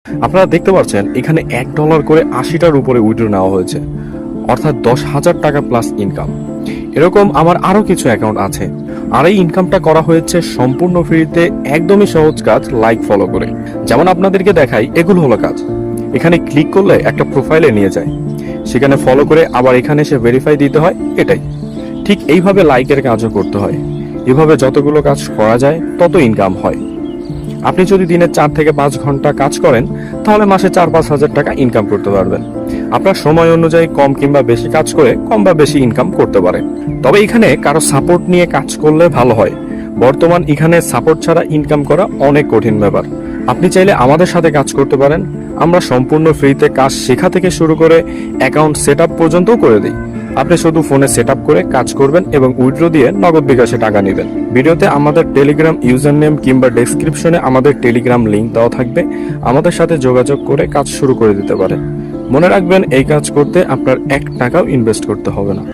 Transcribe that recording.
আপনারা দেখতে পাচ্ছেন এখানে $1 করে 80টার উপরে উইথড্র নেওয়া হয়েছে, অর্থাৎ 10,000 টাকা প্লাস ইনকাম। এরকম আমার আরো কিছু অ্যাকাউন্ট আছে, আর এই ইনকামটা করা হয়েছে সম্পূর্ণ ফ্রিতে, একদমই সহজ কাজ, লাইক ফলো করে। যেমন আপনাদেরকে দেখাই, এগুলো হলো কাজ। এখানে ক্লিক করলে একটা প্রোফাইলে নিয়ে যায়, সেখানে ফলো করে আবার এখানে এসে ভেরিফাই দিতে হয়, এটাই। ঠিক এইভাবে লাইকের কাজও করতে হয়। এভাবে যতগুলো কাজ করা যায় তত ইনকাম হয়। আপনি যদি দিনে 4 থেকে 5 ঘন্টা কাজ করেন, তাহলে মাসে 4-5 হাজার টাকা ইনকাম করতে পারবেন। আপনার সময় অনুযায়ী কম কিংবা বেশি কাজ করে কম বা বেশি ইনকাম করতে পারেন। তবে এখানে কারো সাপোর্ট নিয়ে কাজ করলে ভালো হয়। বর্তমান এখানে সাপোর্ট ছাড়া ইনকাম করা অনেক কঠিন ব্যাপার। আপনি চাইলে আমাদের সাথে কাজ করতে পারেন। আমরা সম্পূর্ণ ফ্রিতে কাজ শেখা থেকে শুরু করে অ্যাকাউন্ট সেট আপ পর্যন্তও করে দিই। আপনি শুধু ফোনে সেট আপ করে কাজ করবেন এবং উইথড্র দিয়ে নগদ বিকাশে টাকা নেবেন। ভিডিওতে আমাদের টেলিগ্রাম ইউজার নেম কিংবা ডেসক্রিপশনে আমাদের টেলিগ্রাম লিংক দেওয়া থাকবে। আমাদের সাথে যোগাযোগ করে কাজ শুরু করে দিতে পারেন। মনে রাখবেন, এই কাজ করতে আপনার 1 টাকাও ইনভেস্ট করতে হবে না।